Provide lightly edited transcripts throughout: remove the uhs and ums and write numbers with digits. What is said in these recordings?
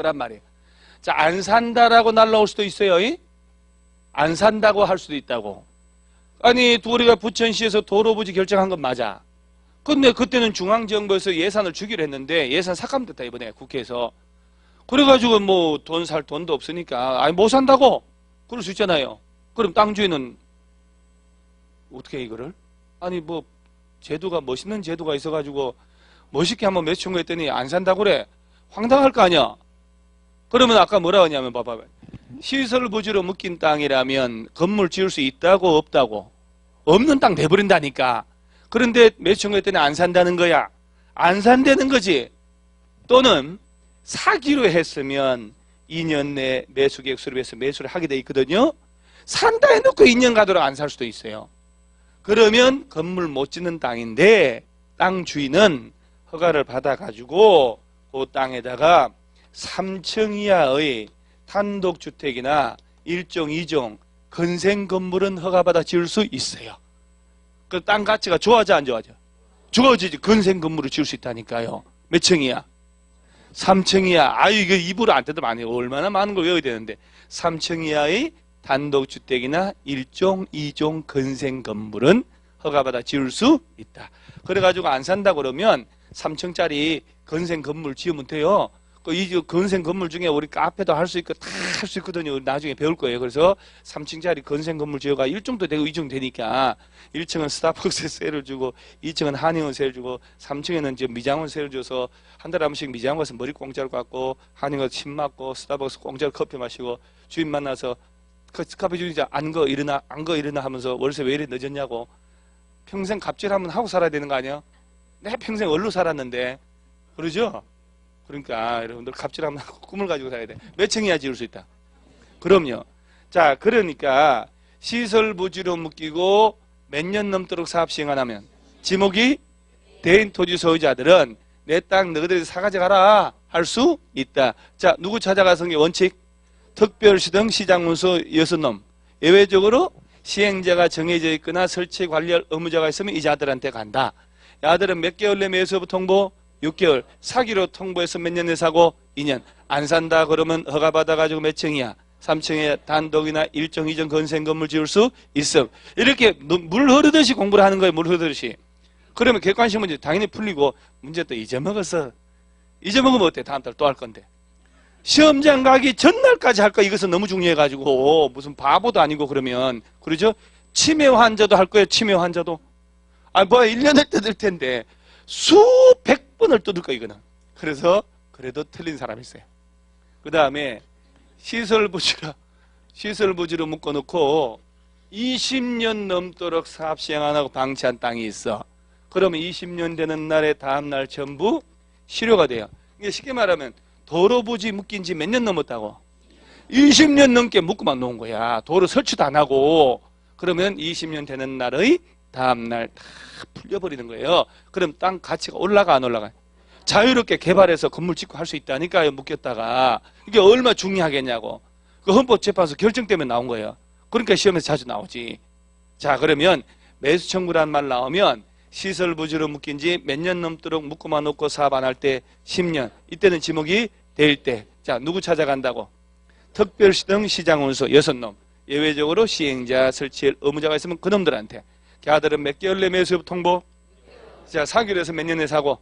거란 말이에요. 자, 안 산다라고 날라올 수도 있어요. 안 산다고 할 수도 있다고. 아니, 우리가 부천시에서 도로부지 결정한 건 맞아. 근데 그때는 중앙정부에서 예산을 주기로 했는데 예산 삭감됐다 이번에 국회에서. 그래가지고 뭐 돈 살 돈도 없으니까 아니 못 산다고 그럴 수 있잖아요. 그럼 땅 주인은 어떻게 해 이거를? 아니 뭐 제도가 멋있는 제도가 있어가지고 멋있게 한번 매수 청구했더니 안 산다고 그래. 황당할 거 아니야. 그러면 아까 뭐라 하냐면 봐봐. 시설 부지로 묶인 땅이라면 건물 지을 수 있다고 없다고? 없는 땅 내버린다니까. 그런데 매수 청구했더니 안 산다는 거야. 안 산다는 거지. 또는 사기로 했으면 2년 내 매수계획 수립해서 매수를 하게 돼 있거든요. 산다 해놓고 2년 가도록 안 살 수도 있어요. 그러면 건물 못 짓는 땅인데 땅 주인은 허가를 받아가지고 그 땅에다가 3층 이하의 단독주택이나 1종, 2종 건생 건물은 허가받아 지을 수 있어요. 그 땅 가치가 좋아져 안 좋아져? 좋아지지. 건생 건물을 지을 수 있다니까요. 몇 층이야? 3층 이하. 아유 이거 입으로 안 뜯으면 안 해요. 얼마나 많은 걸 외워야 되는데 3층 이하의 단독주택이나 1종, 2종 건생 건물은 허가받아 지을 수 있다. 그래가지고 안 산다 그러면 3층짜리 건생 건물 지으면 돼요. 이 건생 건물 중에 우리 카페도 할 수 있고 다 할 수 있거든요. 나중에 배울 거예요. 그래서 3층짜리 건생 건물 지어가 1종도 되고 2종 되니까 1층은 스타벅스 세를 주고 2층은 한의원 세를 주고 3층에는 이제 미장원 세를 줘서 한 달에 한 번씩 미장원 가서 머리 공짜로 깎고 한의원 가서 침 맞고 스타벅스 공짜로 커피 마시고 주인 만나서 커피 주인자 안 거 일어나 하면서 월세 왜 이래 늦었냐고. 평생 갑질 한번 하고 살아야 되는 거 아니야? 내 평생 얼로 살았는데. 그러죠? 그러니까 여러분들 갑질 한번 하고 꿈을 가지고 살아야 돼. 몇 층이야 지을 수 있다? 그럼요. 자, 그러니까 시설 부지로 묶이고 몇 년 넘도록 사업 시행 안 하면 지목이 대인 토지 소유자들은 내 땅 너희들이 사가져가라 할 수 있다. 자, 누구 찾아가서 원칙? 특별시 등 시장문서 6놈. 예외적으로 시행자가 정해져 있거나 설치 관리할 의무자가 있으면 이자들한테 간다. 야들은 몇 개월 내 매수부 통보? 6개월. 사기로 통보해서 몇 년에 사고? 2년. 안 산다 그러면 허가받아가지고 몇 층이야? 3층에 단독이나 1종, 2종 건생 건물 지을 수 있어. 이렇게 물 흐르듯이 공부를 하는 거예요. 물 흐르듯이. 그러면 객관식 문제 당연히 풀리고 문제 또 잊어먹었어. 잊어먹으면 어때? 다음 달 또 할 건데. 시험장 가기 전날까지 할 거 이것은 너무 중요해가지고 무슨 바보도 아니고 그러면 그러죠? 치매 환자도 할 거예요. 치매 환자도. 아, 뭐 1년을 뜯을 텐데 수백 번을 뜯을 거 이거는. 그래서 그래도 틀린 사람이 있어요. 그 다음에 시설부지로 묶어놓고 20년 넘도록 사업 시행 안 하고 방치한 땅이 있어. 그러면 20년 되는 날에 다음 날 전부 실효가 돼요. 이게 쉽게 말하면 도로부지 묶인 지 몇 년 넘었다고? 20년 넘게 묶고만 놓은 거야. 도로 설치도 안 하고. 그러면 20년 되는 날의 다음 날 다 풀려버리는 거예요. 그럼 땅 가치가 올라가 안 올라가? 자유롭게 개발해서 건물 짓고 할 수 있다니까요. 묶였다가. 이게 얼마나 중요하겠냐고. 그 헌법재판소 결정 때문에 나온 거예요. 그러니까 시험에서 자주 나오지. 자, 그러면 매수 청구란 말 나오면 시설 부지로 묶인 지 몇 년 넘도록 묶고만 놓고 사업 안 할 때 10년. 이때는 지목이 될 때. 자, 누구 찾아간다고? 특별시 등 시장원수 6놈. 예외적으로 시행자 설치할 의무자가 있으면 그놈들한테. 걔들은 몇 개월 내 매수 통보? 자, 사기로 해서 몇 년에 사고?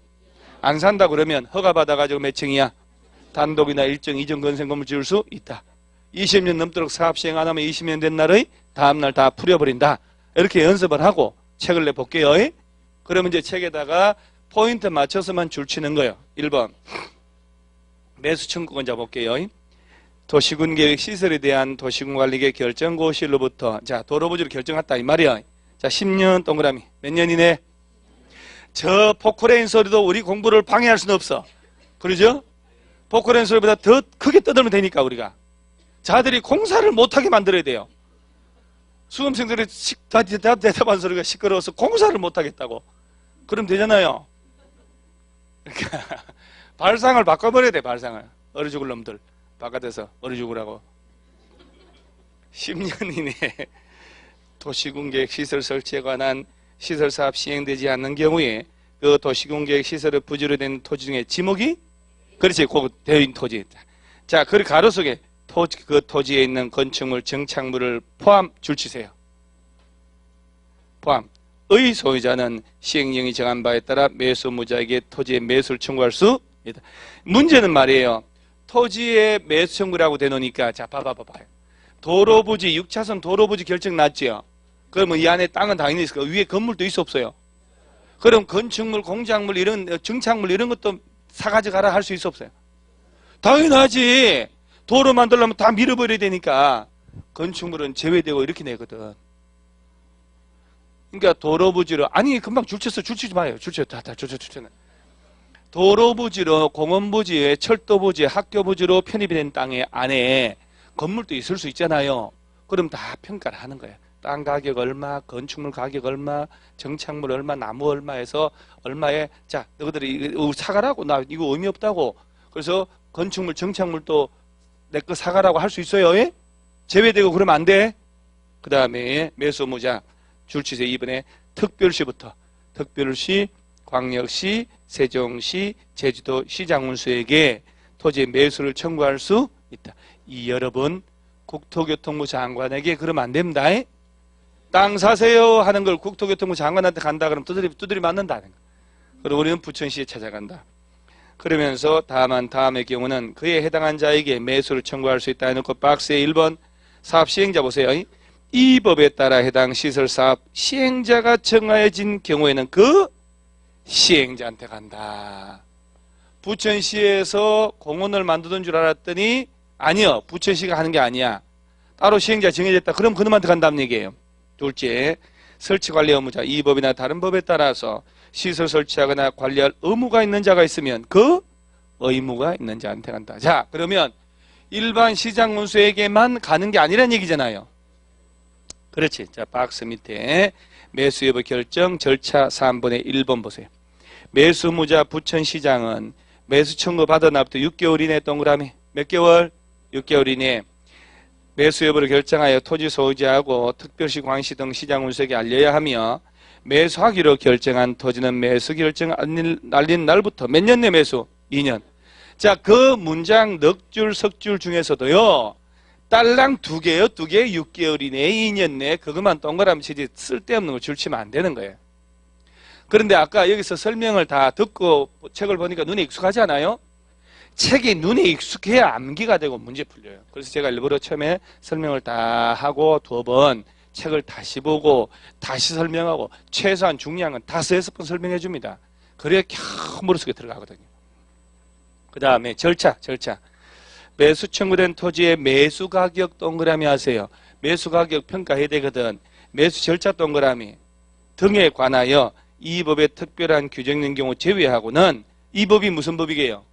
안 산다 그러면 허가 받아가지고 몇 층이야? 단독이나 1종, 2종 건생 건물 지을 수 있다. 20년 넘도록 사업 시행 안 하면 20년 된 날의 다음 날 다 풀려버린다. 이렇게 연습을 하고 책을 내볼게요. 그러면 이제 책에다가 포인트 맞춰서만 줄치는 거예요. 1번 매수 청구권 잡아볼게요. 도시군계획 시설에 대한 도시군관리계 결정고시로부터 자 도로부지로 결정했다 이 말이야. 자 10년 동그라미 몇 년 이내? 저 포크레인 소리도 우리 공부를 방해할 수는 없어. 그러죠? 포크레인 소리보다 더 크게 떠들면 되니까 우리가. 자들이 공사를 못하게 만들어야 돼요. 수험생들이 대답한 소리가 시끄러워서 공사를 못하겠다고. 그럼 되잖아요. 그러니까 발상을 바꿔버려야 돼. 발상을. 어리 죽을 놈들 바깥에서 어리 죽으라고. 10년 이내에 도시군계획 시설 설치에 관한 시설사업 시행되지 않는 경우에 그 도시군계획 시설의 부지로 된 토지 중에 지목이 그렇지 그 대인 토지 자, 그 가로 속에 그 토지에 있는 건축물, 정착물을 포함 줄치세요. 포함. 의 소유자는 시행령이 정한 바에 따라 매수무자에게 토지의 매수를 청구할 수 있다. 문제는 말이에요. 토지의 매수 청구라고 되놓으니까 자, 봐봐요. 도로부지, 6차선 도로부지 결정 났지요. 그러면 이 안에 땅은 당연히 있을 거예요. 위에 건물도 있어 없어요? 그럼 건축물, 공작물, 이런 정착물 이런 것도 사가져가라 할 수 있어 없어요? 당연하지. 도로 만들려면 다 밀어버려야 되니까 건축물은 제외되고 이렇게 내거든. 그러니까 도로부지로, 아니 금방 줄치지 마요. 줄쳤다. 도로부지로, 공원부지에, 철도부지, 학교부지로 편입이 된 땅에 안에 건물도 있을 수 있잖아요. 그럼 다 평가를 하는 거예요. 땅 가격 얼마, 건축물 가격 얼마, 정착물 얼마, 나무 얼마 해서 얼마에, 자, 너희들이 이거 사가라고, 나 이거 의미 없다고. 그래서 건축물, 정착물도 내 거 사가라고 할 수 있어요. 예? 제외되고 그러면 안 돼. 그 다음에 매수무자 줄치세 2번에 특별시부터 특별시, 광역시, 세종시, 제주도 시장군수에게 토지의 매수를 청구할 수 있다. 이 여러분 국토교통부 장관에게 그러면 안 됩니다. 땅 사세요 하는 걸 국토교통부 장관한테 간다 그러면 두드리 맞는다는 거. 그리고 우리는 부천시에 찾아간다. 그러면서 다음의 경우는 그에 해당한 자에게 매수를 청구할 수 있다 해놓고 박스에 1번 사업 시행자 보세요. 이 법에 따라 해당 시설 사업 시행자가 정해진 경우에는 그 시행자한테 간다. 부천시에서 공원을 만드는 줄 알았더니 아니요. 부천시가 하는 게 아니야. 따로 시행자 정해졌다. 그럼 그놈한테 간다는 얘기예요. 둘째, 설치관리 의무자. 이 법이나 다른 법에 따라서 시설 설치하거나 관리할 의무가 있는 자가 있으면 그 의무가 있는 자한테 간다. 자, 그러면 일반 시장군수에게만 가는 게 아니란 얘기잖아요. 그렇지. 자, 박스 밑에 매수 여부 결정 절차 3번의 1번 보세요. 매수무자 부천시장은 매수 청구 받은 날부터 6개월 이내 동그라미 몇 개월? 6개월 이내 매수 여부를 결정하여 토지 소유자하고 특별시, 광시 등 시장군수에게 알려야 하며 매수하기로 결정한 토지는 매수 결정 날린 날부터 몇 년 내 매수? 2년. 자, 그 문장 넉 줄, 석 줄 중에서도요. 딸랑 2개요. 2개 6개월 이내에 2년 내에 그것만 동그라미 치지 쓸데없는 거 줄치면 안 되는 거예요. 그런데 아까 여기서 설명을 다 듣고 책을 보니까 눈에 익숙하지 않아요? 책이 눈에 익숙해야 암기가 되고 문제 풀려요. 그래서 제가 일부러 처음에 설명을 다 하고 2번 책을 다시 보고 다시 설명하고 최소한 중요한 건 5-6번 설명해 줍니다. 그래야 겨우 머릿속에 들어가거든요. 그 다음에 절차. 매수 청구된 토지의 매수 가격 동그라미 하세요. 매수 가격 평가해야 되거든. 매수 절차 동그라미 등에 관하여 이 법의 특별한 규정인 경우 제외하고는 이 법이 무슨 법이게요?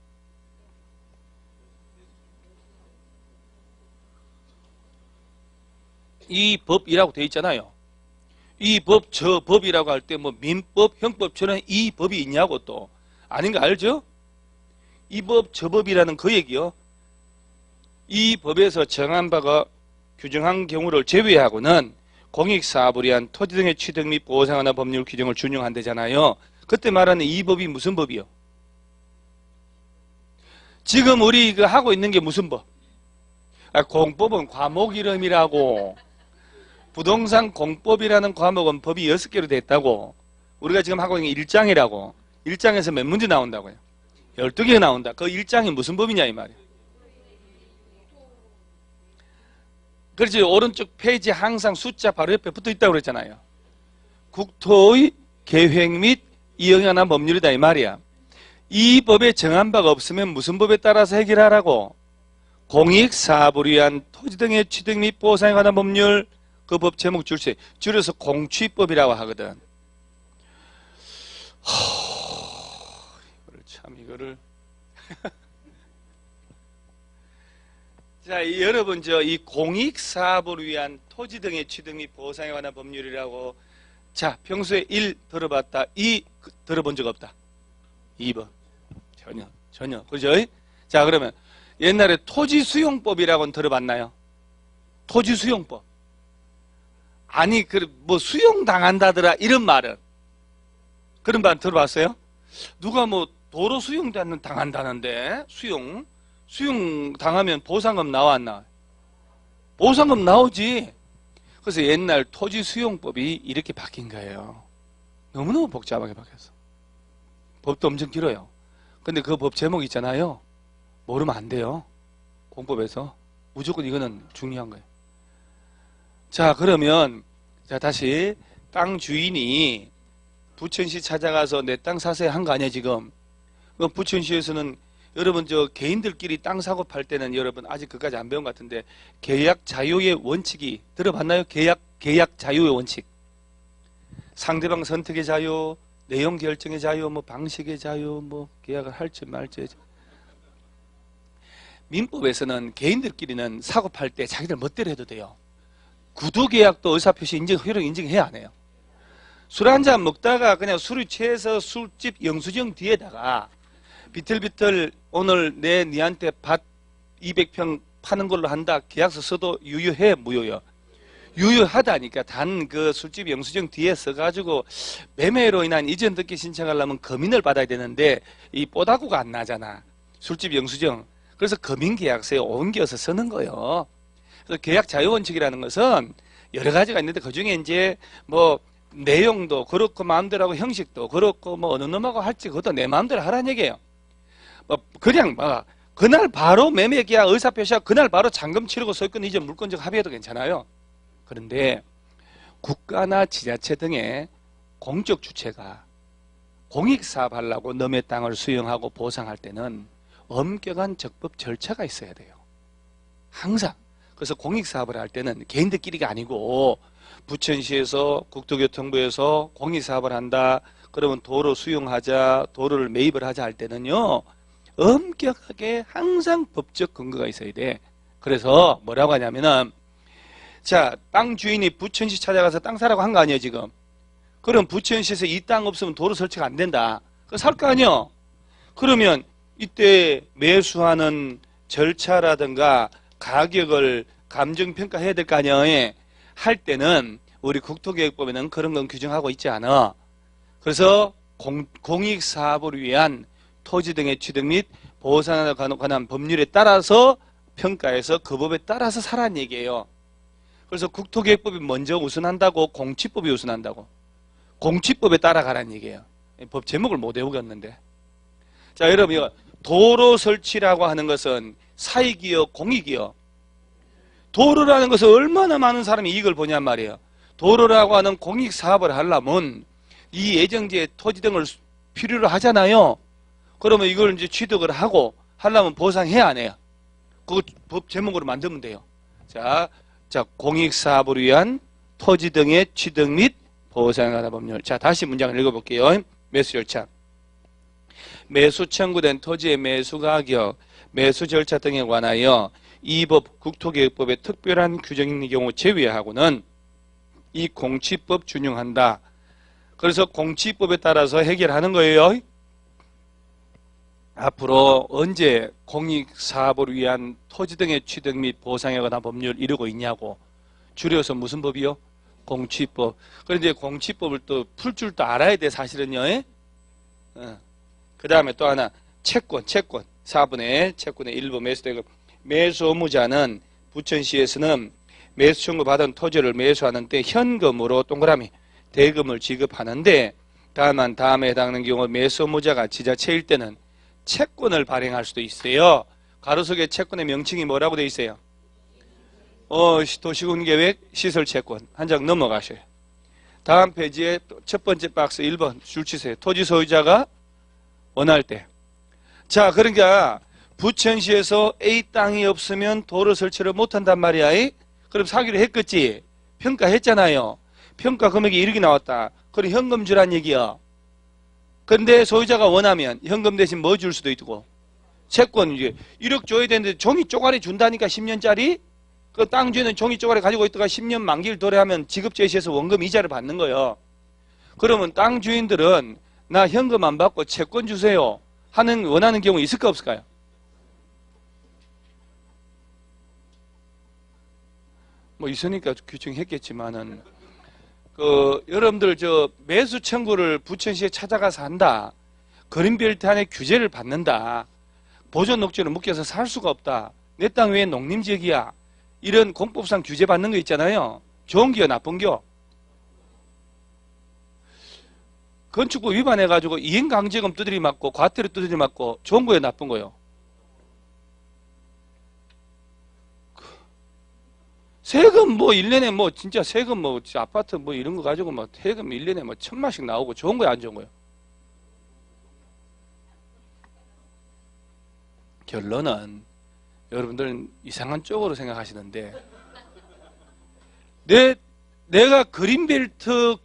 이 법이라고 되어 있잖아요. 이 법, 저 법이라고 할 때 뭐 민법, 형법처럼 이 법이 있냐고 또 아닌 거 알죠? 이 법, 저 법이라는 그 얘기요. 이 법에서 정한 바가 규정한 경우를 제외하고는 공익사업을 위한 토지 등의 취득 및 보상하는 법률 규정을 준용한다잖아요. 그때 말하는 이 법이 무슨 법이요? 지금 우리 이거 하고 있는 게 무슨 법? 공법은 과목 이름이라고. 부동산 공법이라는 과목은 법이 6개로 됐다고. 우리가 지금 하고 있는 게 1장이라고. 1장에서 몇 문제 나온다고요? 12개 나온다. 그 1장이 무슨 법이냐 이 말이에요. 그렇지. 오른쪽 페이지에 항상 숫자 바로 옆에 붙어 있다고 그랬잖아요. 국토의 계획 및 이행하는 법률이다 이 말이야. 이 법에 정한 바가 없으면 무슨 법에 따라서 해결하라고? 공익사업을 위한 토지 등의 취득 및 보상에 관한 법률, 그 법 제목 줄여서 공취법이라고 하거든. 이거를 자, 여러분 이 공익사업을 위한 토지 등의 취득 및 보상에 관한 법률이라고. 자, 평소에 1 들어봤다, 2 들어본 적 없다. 2번 전혀 그죠? 자, 그러면 옛날에 토지수용법이라고는 들어봤나요? 토지수용법. 아니 뭐 수용당한다더라 이런 말은 그런 말 들어봤어요? 누가 뭐 도로 수용 당한다는데 수용 수용 당하면 보상금 나와 안 나와? 보상금 나오지. 그래서 옛날 토지 수용법이 이렇게 바뀐 거예요. 너무너무 복잡하게 바뀌었어. 법도 엄청 길어요. 근데 그 법 제목 있잖아요. 모르면 안 돼요. 공법에서. 무조건 이거는 중요한 거예요. 자, 그러면 자 다시 땅 주인이 부천시 찾아가서 내 땅 사세요 한 거 아니야 지금. 부천시에서는 여러분 저 개인들끼리 땅 사고 팔 때는 여러분 아직 그까지 안 배운 것 같은데 계약 자유의 원칙이 들어봤나요? 계약 자유의 원칙. 상대방 선택의 자유, 내용 결정의 자유, 뭐 방식의 자유, 뭐 계약을 할지 말지. 민법에서는 개인들끼리는 사고 팔 때 자기들 멋대로 해도 돼요. 구두계약도 의사표시 효력 인증해야 안 해요. 술 한잔 먹다가 그냥 술이 취해서 술집 영수증 뒤에다가 비틀비틀 오늘 니한테 밭 200평 파는 걸로 한다. 계약서 써도 유효해 무효요? 유효하다니까. 단 그 술집 영수증 뒤에 써가지고 매매로 인한 이전 등기 신청하려면 검인을 받아야 되는데 이 뽀다구가 안 나잖아. 술집 영수증. 그래서 검인계약서에 옮겨서 쓰는 거예요. 그래서 계약 자유원칙이라는 것은 여러 가지가 있는데 그 중에 이제 뭐 내용도 그렇고 마음대로 하고 형식도 그렇고 뭐 어느 놈하고 할지 그것도 내 마음대로 하라는 얘기예요. 뭐 그냥 막 그날 바로 매매계약 의사표시하고 그날 바로 잔금 치르고 소유권 이전 물권적 합의해도 괜찮아요. 그런데 국가나 지자체 등의 공적 주체가 공익사업 하려고 남의 땅을 수용하고 보상할 때는 엄격한 적법 절차가 있어야 돼요. 항상. 그래서 공익사업을 할 때는 개인들끼리가 아니고 부천시에서 국토교통부에서 공익사업을 한다. 그러면 도로 수용하자, 도로를 매입을 하자 할 때는요. 엄격하게 항상 법적 근거가 있어야 돼. 그래서 뭐라고 하냐면은 자, 땅 주인이 부천시 찾아가서 땅 사라고 한 거 아니에요 지금. 그럼 부천시에서 이 땅 없으면 도로 설치가 안 된다. 그거 살 거 아니에요. 그러면 이때 매수하는 절차라든가 가격을 감정평가해야 될 거 아니에요. 할 때는 우리 국토계획법에는 그런 건 규정하고 있지 않아. 그래서 공익사업을 위한 토지 등의 취득 및 보상에 관한 법률에 따라서 평가해서 그 법에 따라서 사라는 얘기예요. 그래서 국토계획법이 먼저 우선한다고 공치법이 우선한다고. 공치법에 따라가라는 얘기예요. 법 제목을 못 외우겠는데. 자, 여러분 도로 설치라고 하는 것은 사익이요 공익이요? 도로라는 것은 얼마나 많은 사람이 이익을 보냔 말이에요. 도로라고 하는 공익사업을 하려면 이 예정지에 토지 등을 필요로 하잖아요. 그러면 이걸 이제 취득을 하고 하려면 보상해야 안 해요. 그거 법 제목으로 만들면 돼요. 자, 공익사업을 위한 토지 등의 취득 및 보상에 관한 법률. 자, 다시 문장을 읽어볼게요. 매수 절차. 매수 청구된 토지의 매수 가격, 매수 절차 등에 관하여 이 법 국토계획법의 특별한 규정인 경우 제외하고는 이 공치법 준용한다. 그래서 공치법에 따라서 해결하는 거예요. 앞으로 언제 공익사업을 위한 토지 등의 취득 및 보상에 관한 법률 이루고 있냐고. 줄여서 무슨 법이요? 공치법. 그런데 공치법을 또 풀 줄도 알아야 돼 사실은요. 그 다음에 또 하나 채권 4분의 채권의 일부 매수대금. 매수 의무자는 부천시에서는 매수 청구받은 토지를 매수하는 때 현금으로 동그라미 대금을 지급하는데 다만 다음에 해당하는 경우 매수 의무자가 지자체일 때는 채권을 발행할 수도 있어요. 가로속에 채권의 명칭이 뭐라고 되어 있어요? 도시군계획 시설채권. 한 장 넘어가셔요. 다음 페이지에 첫 번째 박스 1번 줄 치세요. 토지 소유자가 원할 때. 자, 그러니까 부천시에서 A 땅이 없으면 도로 설치를 못한단 말이야. 그럼 사기로 했겠지. 평가했잖아요. 평가 금액이 이렇게 나왔다. 그럼 현금 주란 얘기야. 근데 소유자가 원하면 현금 대신 뭐 줄 수도 있고 채권 이제 1억 줘야 되는데 종이 쪼가리 준다니까 10년짜리. 그 땅 주인은 종이 쪼가리 가지고 있다가 10년 만기를 도래하면 지급 제시해서 원금 이자를 받는 거예요. 그러면 땅 주인들은 나 현금 안 받고 채권 주세요 하는 원하는 경우 있을까 없을까요? 뭐 있으니까 규정했겠지만은 여러분들 매수 청구를 부천시에 찾아가서 한다. 그린벨트 안에 규제를 받는다. 보존 녹지로 묶여서 살 수가 없다. 내 땅 왜 농림지역이야. 이런 공법상 규제받는 거 있잖아요. 좋은 기여 나쁜 겨? 건축법 위반해가지고 이행강제금 두드리 맞고 과태료 두드리 맞고 좋은 거예요 나쁜 거예요? 세금 뭐 1년에 뭐 진짜 세금 뭐 아파트 뭐 이런 거 가지고 뭐 세금 1년에 뭐 1,000만씩 나오고 좋은 거예요 안 좋은 거예요? 결론은 여러분들은 이상한 쪽으로 생각하시는데 내가 그린벨트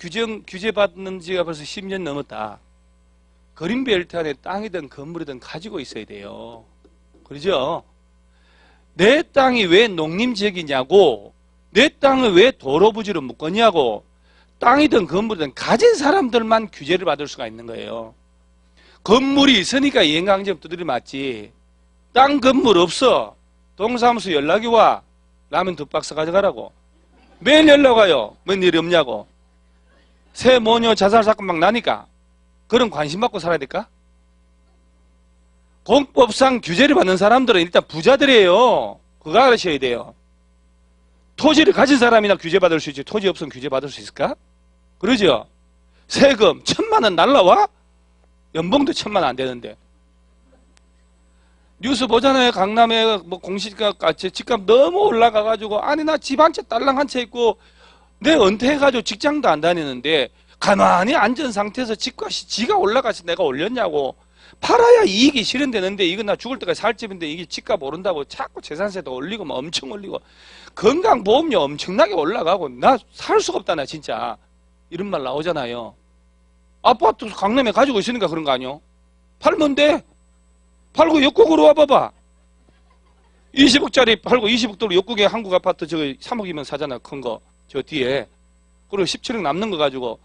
규제받는 지가 벌써 10년 넘었다. 그린벨트 안에 땅이든 건물이든 가지고 있어야 돼요. 그러죠? 내 땅이 왜 농림지역이냐고, 내 땅을 왜 도로부지로 묶었냐고, 땅이든 건물이든 가진 사람들만 규제를 받을 수가 있는 거예요. 건물이 있으니까 이행강제금 두드려 맞지. 땅 건물 없어. 동사무소 연락이 와. 라면 2박스 가져가라고. 매일 연락 와요. 뭔 일이 없냐고. 새 모녀 자살 사건 막 나니까. 그런 관심 받고 살아야 될까? 공법상 규제를 받는 사람들은 일단 부자들이에요. 그거 알으셔야 돼요. 토지를 가진 사람이나 규제받을 수 있지 토지 없으면 규제받을 수 있을까? 그러죠? 세금 1,000만 원 날라와? 연봉도 1,000만 원 안 되는데. 뉴스 보잖아요. 강남에 뭐 공시가 집값 너무 올라가가지고 아니 나 집 한 채 딸랑 한 채 있고 내 은퇴해가지고 직장도 안 다니는데 가만히 앉은 상태에서 집값이 지가 올라가서 내가 올렸냐고. 팔아야 이익이 실현되는데 이건 나 죽을 때까지 살 집인데 이게 집값 오른다고 자꾸 재산세도 올리고 뭐 엄청 올리고 건강보험료 엄청나게 올라가고 나 살 수가 없다 나 진짜. 이런 말 나오잖아요. 아파트 강남에 가지고 있으니까 그런 거 아니요? 팔면 돼. 팔고 역국으로 와봐봐. 20억짜리 팔고 20억 들로 역국에 한국 아파트 저거 3억이면 사잖아. 큰 거. 저 뒤에. 그리고 17억 남는 거 가지고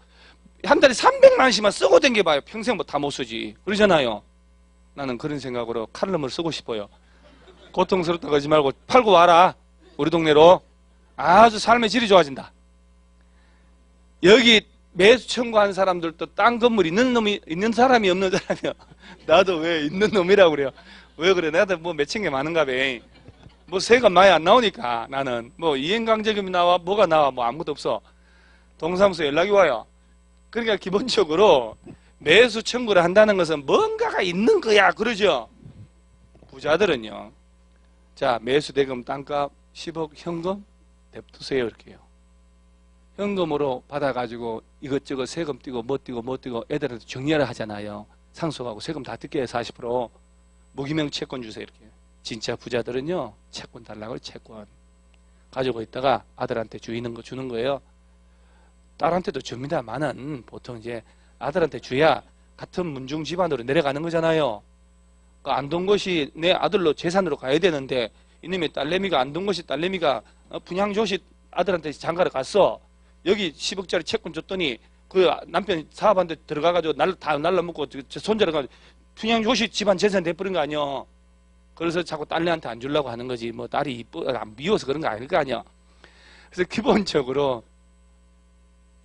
한 달에 300만 원씩만 쓰고 댕겨봐요. 평생 뭐 다 못 쓰지. 그러잖아요. 나는 그런 생각으로 칼럼을 쓰고 싶어요. 고통스럽다 그러지 말고 팔고 와라. 우리 동네로. 아주 삶의 질이 좋아진다. 여기 매수 청구한 사람들도 땅 건물 있는 놈이 있는 사람이 없는 사람이요. 나도 왜 있는 놈이라고 그래요. 왜 그래? 나도 뭐 맺힌 게 많은가 봐. 뭐 세금 많이 안 나오니까 나는 뭐 이행강제금이 나와 뭐가 나와 뭐 아무것도 없어. 동사무소 연락이 와요. 그러니까 기본적으로 매수 청구를 한다는 것은 뭔가가 있는 거야. 그러죠? 부자들은요. 자, 매수 대금 땅값 10억 현금 냅두세요. 이렇게요. 현금으로 받아가지고 이것저것 세금 띄고 뭐 띄고 뭐 띄고 애들한테 정리하라 하잖아요. 상속하고 세금 다 뜯게 40% 무기명 채권 주세요. 이렇게. 진짜 부자들은요. 채권 달라고 채권. 가지고 있다가 아들한테 주는 거예요. 딸한테도 줍니다만은 보통 이제 아들한테 줘야 같은 문중 집안으로 내려가는 거잖아요. 그 안동 것이 내 아들로 재산으로 가야 되는데 이놈의 딸내미가 안동 것이 딸내미가 분양조시 아들한테 장가를 갔어. 여기 10억짜리 채권 줬더니 그 남편 사업한테 들어가가지고 다 날라먹고 손자를 가지고 분양조시 집안 재산 돼버린 거 아니야. 그래서 자꾸 딸내한테 안 주려고 하는 거지. 뭐 딸이 미워서 그런 거 아닐 거 아니야. 그래서 기본적으로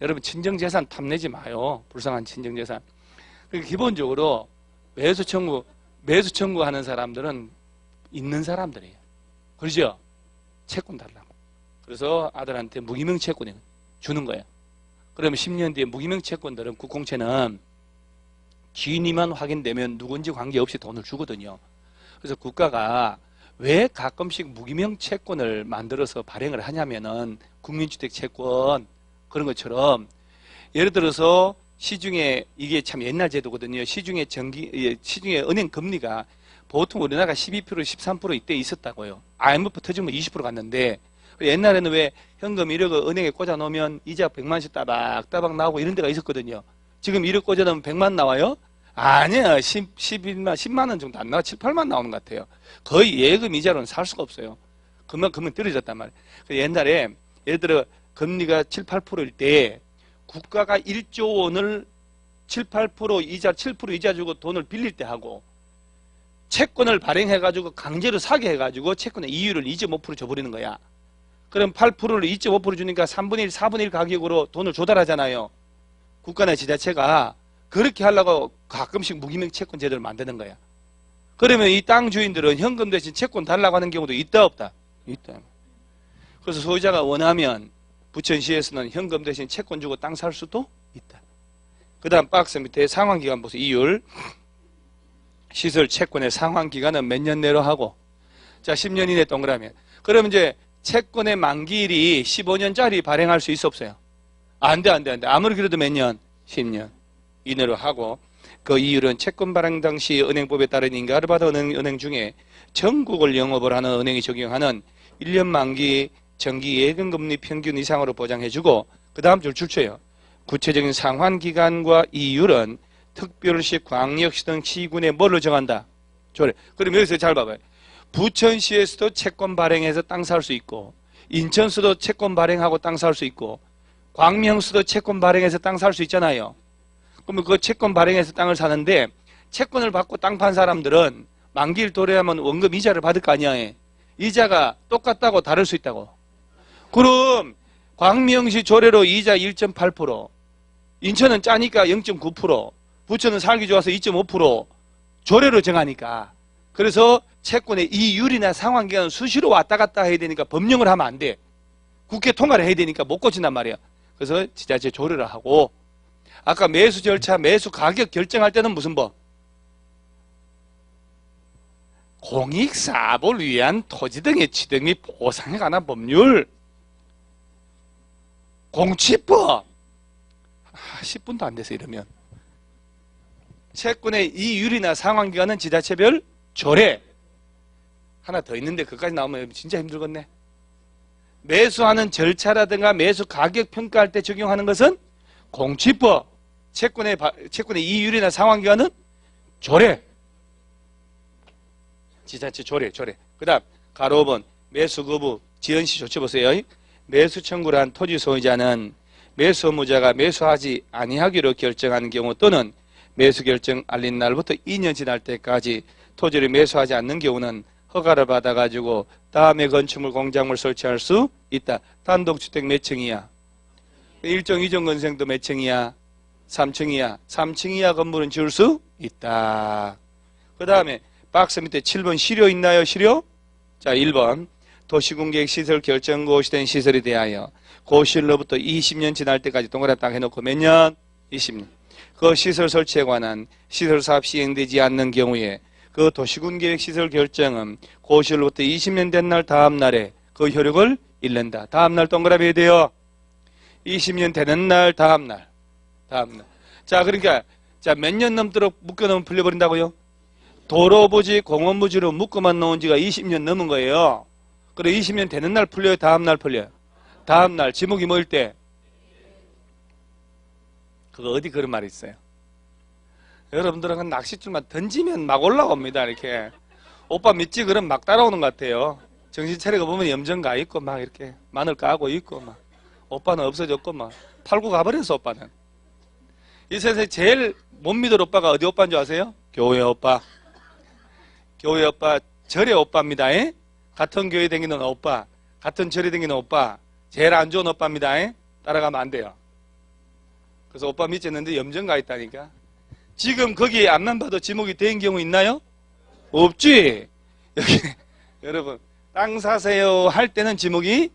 여러분 친정재산 탐내지 마요. 불쌍한 친정재산. 그러니까 기본적으로 매수 청구하는 사람들은 있는 사람들이에요. 그러죠? 채권 달라고. 그래서 아들한테 무기명 채권을 주는 거예요. 그러면 10년 뒤에 무기명 채권들은 국공채는 주인이만 확인되면 누군지 관계없이 돈을 주거든요. 그래서 국가가 왜 가끔씩 무기명 채권을 만들어서 발행을 하냐면은 국민주택 채권 그런 것처럼 예를 들어서 시중에 이게 참 옛날 제도거든요. 시중에 은행 금리가 보통 우리나라가 12% 13% 이때 있었다고요. IMF 터지면 20% 갔는데 옛날에는 왜 현금 1억을 은행에 꽂아 놓으면 이자 100만씩 따박따박 나오고 이런 데가 있었거든요. 지금 1억 꽂아 놓으면 100만 나와요? 아니야. 10만 원 정도 안 나와. 7, 8만 나오는 것 같아요. 거의 예금 이자로는 살 수가 없어요. 그만큼 떨어졌단 말이에요. 옛날에 예를 들어 금리가 7, 8%일 때 국가가 1조 원을 7, 8% 이자, 7% 이자 주고 돈을 빌릴 때 하고 채권을 발행해가지고 강제로 사게 해가지고 채권의 이율을 2.5% 줘버리는 거야. 그럼 8%를 2.5% 주니까 3분의 1, 4분의 1 가격으로 돈을 조달하잖아요. 국가나 지자체가 그렇게 하려고 가끔씩 무기명 채권 제도를 만드는 거야. 그러면 이 땅 주인들은 현금 대신 채권 달라고 하는 경우도 있다 없다? 있다. 그래서 소유자가 원하면 부천시에서는 현금 대신 채권 주고 땅 살 수도 있다. 그 다음 박스 밑에 상환기간 보세요. 이율. 시설 채권의 상환기간은 몇 년 내로 하고, 자 10년 이내 동그라미. 그러면 이제 채권의 만기일이 15년짜리 발행할 수 있어 없어요? 안 돼. 아무리 그래도 몇 년? 10년 이내로 하고, 그 이율은 채권 발행 당시 은행법에 따른 인가를 받은 은행 중에 전국을 영업을 하는 은행이 적용하는 1년 만기 정기 예금금리 평균 이상으로 보장해주고, 그 다음 줄 출처예요. 구체적인 상환기간과 이율은 특별시 광역시 등 시군에 뭘로 정한다? 조례. 그럼 여기서 잘 봐봐요. 부천시에서도 채권 발행해서 땅 살 수 있고, 인천시도 채권 발행하고 땅 살 수 있고, 광명시도 채권 발행해서 땅 살 수 있잖아요. 그러면 그 채권 발행해서 땅을 사는데, 채권을 받고 땅 판 사람들은 만기일 도래하면 원금 이자를 받을 거 아니야. 이자가 똑같다고 다를 수 있다고. 그럼 광명시 조례로 이자 1.8%, 인천은 짜니까 0.9%, 부천은 살기 좋아서 2.5% 조례로 정하니까. 그래서 채권의 이율이나 상환기간은 수시로 왔다 갔다 해야 되니까 법령을 하면 안 돼. 국회 통과를 해야 되니까 못 고친단 말이야. 그래서 지자체 조례를 하고, 아까 매수 절차, 매수 가격 결정할 때는 무슨 법? 공익사업을 위한 토지 등의 취득 및 보상에 관한 법률. 공취법. 10분도 안 돼서 이러면. 채권의 이율이나 상환기간은 지자체별 조례. 하나 더 있는데 그까지 나오면 진짜 힘들겠네. 매수하는 절차라든가 매수 가격 평가할 때 적용하는 것은 공취법. 채권의 이율이나 상환기간은 조례. 지자체 조례. 그 다음 가로 5번 매수 거부 지연시 조치 보세요. 매수 청구를 한 토지 소유자는 매수 의무자가 매수하지 아니하기로 결정하는 경우 또는 매수 결정 알린 날부터 2년 지날 때까지 토지를 매수하지 않는 경우는 허가를 받아가지고 다음에 건축물 공작물 설치할 수 있다. 단독주택 몇 층이야? 1정 2정 건생도 몇 층이야? 3층이야. 3층 이하 건물은 지을 수 있다. 그 다음에 박스 밑에 7번 실효 있나요? 실효? 자 1번 도시공계획 시설 결정 고시된 시설에 대하여 고시일로부터 20년 지날 때까지 동그라미 딱 해놓고 몇 년? 20년. 그 시설 설치에 관한 시설사업 시행되지 않는 경우에 그 도시군계획 시설 결정은 고시일로부터 20년 된 날 다음 날에 그 효력을 잃는다. 다음 날 동그라미 해야 돼요. 20년 되는 날 다음 날. 자 그러니까 자 몇 년 넘도록 묶여놓으면 풀려버린다고요? 도로부지 공원부지로 묶어만 놓은 지가 20년 넘은 거예요. 그래 20년 되는 날 풀려요? 다음 날 풀려요? 다음 날. 지목이 뭐일 때? 그거 어디 그런 말이 있어요? 여러분들은 낚싯줄만 던지면 막 올라옵니다. 이렇게 오빠 믿지? 그럼 막 따라오는 것 같아요. 정신 차리고 보면 염전 가 있고 막 이렇게 마늘 까고 있고 막 오빠는 없어졌고 막 팔고 가버렸어. 오빠는 이 세상에 제일 못 믿을 오빠가 어디 오빠인 줄 아세요? 교회 오빠. 교회 오빠, 절의 오빠입니다. 같은 교회 다니는 오빠, 같은 절에 다니는 오빠, 제일 안 좋은 오빠입니다. 따라가면 안 돼요. 그래서 오빠 믿었는데 염전 가 있다니까. 지금 거기에 앞만 봐도 지목이 된 경우 있나요? 없지. 여기 여러분 땅 사세요 할 때는 지목이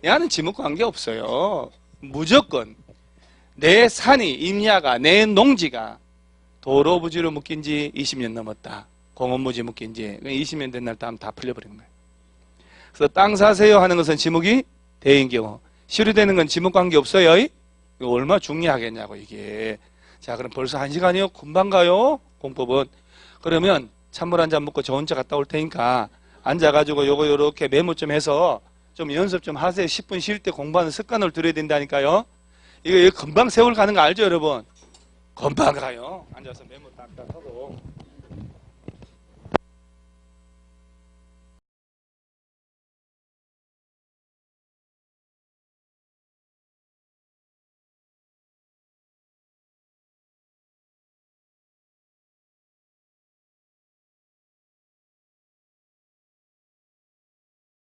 얘는 지목 관계 없어요. 무조건 내 산이 임야가 내 농지가 도로부지로 묶인 지 20년 넘었다. 공원부지 묶인 지 20년 된 날 다음 다 풀려버리는 거예요. 그래서 땅 사세요 하는 것은 지목이 대인 경우, 실효되는 건 지목 관계 없어요. 이거 얼마나 중요하겠냐고 이게. 자 그럼 벌써 1시간이요? 금방 가요? 공법은. 그러면 찬물 한 잔 먹고 저 혼자 갔다 올 테니까 앉아가지고 요거 요렇게 메모 좀 해서 좀 연습 좀 하세요. 10분 쉴 때 공부하는 습관을 들여야 된다니까요. 이거 금방 세월 가는 거 알죠 여러분? 금방 가요. 앉아서 메모 딱딱 하고.